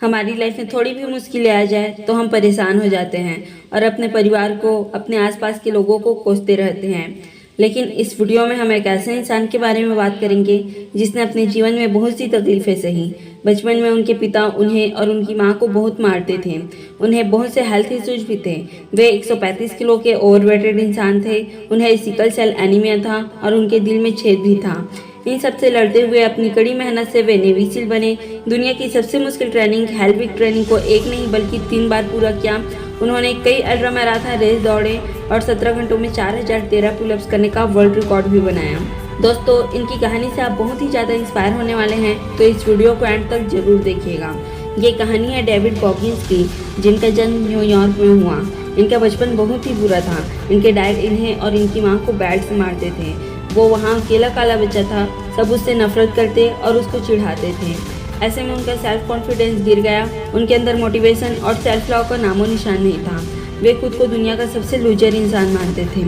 हमारी लाइफ में थोड़ी भी मुश्किलें आ जाए तो हम परेशान हो जाते हैं और अपने परिवार को, अपने आसपास के लोगों को कोसते रहते हैं। लेकिन इस वीडियो में हम एक ऐसे इंसान के बारे में बात करेंगे जिसने अपने जीवन में बहुत सी तकलीफें सही। बचपन में उनके पिता उन्हें और उनकी मां को बहुत मारते थे। उन्हें बहुत से हेल्थ इश्यूज भी थे। वे 135 किलो के ओवरवेटेड इंसान थे। उन्हें सिकल सेल एनीमिया था और उनके दिल में छेद भी था। इन सब से लड़ते हुए अपनी कड़ी मेहनत से वे नेवी सील बने। दुनिया की सबसे मुश्किल ट्रेनिंग हेल्विक ट्रेनिंग को एक नहीं बल्कि 3 बार पूरा किया। उन्होंने कई अल्ट्रा मैराथन रेस दौड़े और 17 घंटों में 4013 पुलअप्स करने का वर्ल्ड रिकॉर्ड भी बनाया। दोस्तों, इनकी कहानी से आप बहुत ही ज़्यादा इंस्पायर होने वाले हैं, तो इस वीडियो को एंड तक जरूर देखिएगा। ये कहानी है डेविड गॉगिंस की, जिनका जन्म न्यूयॉर्क में हुआ। इनका बचपन बहुत ही बुरा था। इनके डैड इन्हें और इनकी माँ को बैट से मारते थे। वो वहाँ अकेला काला बच्चा था। सब उससे नफरत करते और उसको चिढ़ाते थे। ऐसे में उनका सेल्फ कॉन्फिडेंस गिर गया। उनके अंदर मोटिवेशन और सेल्फ लव का नामो निशान नहीं था। वे खुद को दुनिया का सबसे लूजर इंसान मानते थे।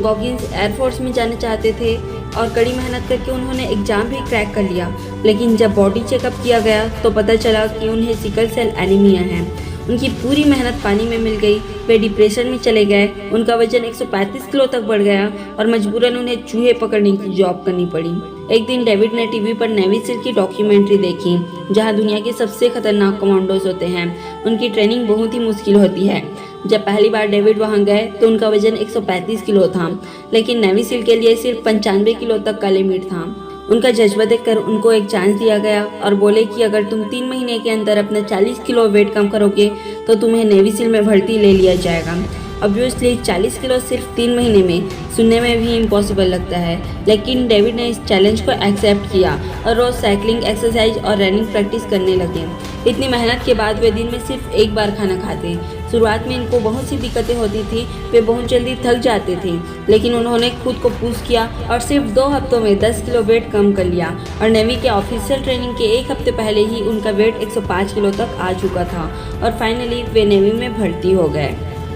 गॉगिंस एयरफोर्स में जाना चाहते थे और कड़ी मेहनत करके उन्होंने एग्जाम भी क्रैक कर लिया। लेकिन जब बॉडी चेकअप किया गया तो पता चला कि उन्हें सिकल सेल एनीमिया है। उनकी पूरी मेहनत पानी में मिल गई। वे डिप्रेशन में चले गए। उनका वजन 135 किलो तक बढ़ गया और मजबूरन उन्हें चूहे पकड़ने की जॉब करनी पड़ी। एक दिन डेविड ने टीवी पर नेवी सील की डॉक्यूमेंट्री देखी, जहां दुनिया के सबसे खतरनाक कमांडोज होते हैं। उनकी ट्रेनिंग बहुत ही मुश्किल होती है। जब पहली बार डेविड वहां गए तो उनका वजन 135 किलो था, लेकिन नेवी सील के लिए सिर्फ 95 किलो तक का लिमिट था। उनका जज्बा देखकर उनको एक चांस दिया गया और बोले कि अगर तुम 3 महीने के अंदर अपना 40 किलो वेट कम करोगे तो तुम्हें नेवी सील में भर्ती ले लिया जाएगा। ऑब्वियसली 40 किलो सिर्फ 3 महीने में सुनने में भी इम्पॉसिबल लगता है, लेकिन डेविड ने इस चैलेंज को एक्सेप्ट किया और रोज साइकिलिंग, एक्सरसाइज और रनिंग प्रैक्टिस करने लगे। इतनी मेहनत के बाद वे दिन में सिर्फ एक बार खाना खाते। शुरुआत में इनको बहुत सी दिक्कतें होती थी। वे बहुत जल्दी थक जाते थे, लेकिन उन्होंने खुद को पुश किया और सिर्फ 2 हफ्तों में 10 किलो वेट कम कर लिया। और नेवी के ऑफिशियल ट्रेनिंग के 1 हफ्ते पहले ही उनका वेट 105 किलो तक आ चुका था और फाइनली वे नेवी में भर्ती हो गए।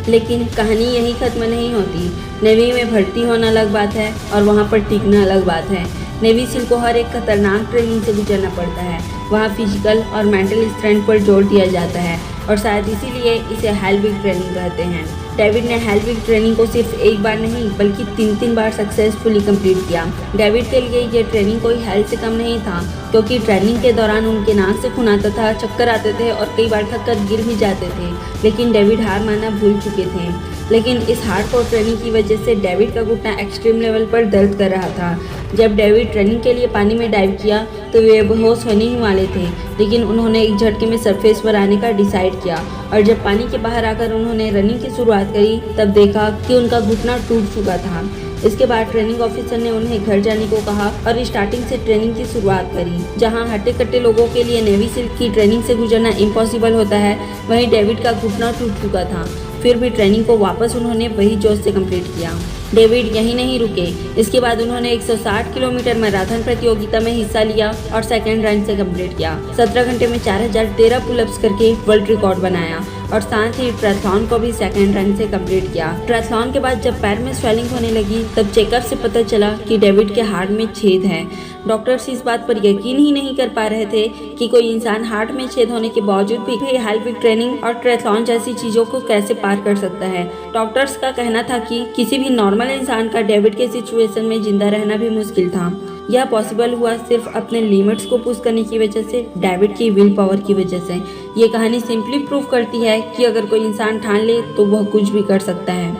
लेकिन कहानी यही खत्म नहीं होती। नेवी में भर्ती होना अलग बात है और वहाँ पर टिकना अलग बात है। नेवी सील को हर एक खतरनाक ट्रेनिंग से गुजरना पड़ता है। वहाँ फिजिकल और मेंटल स्ट्रेंथ पर जोर दिया जाता है और शायद इसीलिए इसे हेल्विक ट्रेनिंग कहते हैं। डेविड ने हेल्विक ट्रेनिंग को सिर्फ एक बार नहीं बल्कि 3 बार सक्सेसफुली कंप्लीट किया। डेविड के लिए ये ट्रेनिंग कोई हेल्थ से कम नहीं था, क्योंकि ट्रेनिंग के दौरान उनके नाक से खून आता था, चक्कर आते थे और कई बार थक कर गिर भी जाते थे। लेकिन डेविड हार मानना भूल चुके थे। लेकिन इस हार्डकोर ट्रेनिंग की वजह से डेविड का घुटना एक्सट्रीम लेवल पर दर्द कर रहा था। जब डेविड ट्रेनिंग के लिए पानी में डाइव किया तो वे बेहोश होने ही वाले थे, लेकिन उन्होंने एक झटके में सरफेस पर आने का डिसाइड किया और जब पानी के बाहर आकर उन्होंने रनिंग की शुरुआत करी तब देखा कि उनका घुटना टूट चुका था। इसके बाद ट्रेनिंग ऑफिसर ने उन्हें घर जाने को कहा और स्टार्टिंग से ट्रेनिंग की शुरुआत करी। जहां हट्टे कट्टे लोगों के लिए नेवी सील की ट्रेनिंग से गुजरना इम्पॉसिबल होता है, वहीं डेविड का घुटना टूट चुका था। फिर भी ट्रेनिंग को वापस उन्होंने वही जोश से कंप्लीट किया। डेविड यहीं नहीं रुके। इसके बाद उन्होंने 160 किलोमीटर मैराथन प्रतियोगिता में हिस्सा लिया और सेकंड रन से कंप्लीट किया। 17 घंटे में 4013 पुलअप्स करके वर्ल्ड रिकॉर्ड बनाया और साथ ही ट्रायथलॉन को भी सेकंड रन से कंप्लीट किया। ट्रायथलॉन के बाद जब पैर में स्वेलिंग होने लगी तब चेकअप से पता चला कि डेविड के हार्ट में छेद है। डॉक्टर्स इस बात पर यकीन ही नहीं कर पा रहे थे कि कोई इंसान हार्ट में छेद होने के बावजूद भी हेल्विक ट्रेनिंग और ट्रायथलॉन जैसी चीजों को कैसे पार कर सकता है। डॉक्टर्स का कहना था कि किसी भी नॉर्मल इंसान का डेविड के सिचुएशन में जिंदा रहना भी मुश्किल था। यह पॉसिबल हुआ सिर्फ अपने लिमिट्स को पुश करने की वजह से, डेविड की विल पावर की वजह से। ये कहानी सिंपली प्रूव करती है कि अगर कोई इंसान ठान ले तो वह कुछ भी कर सकता है।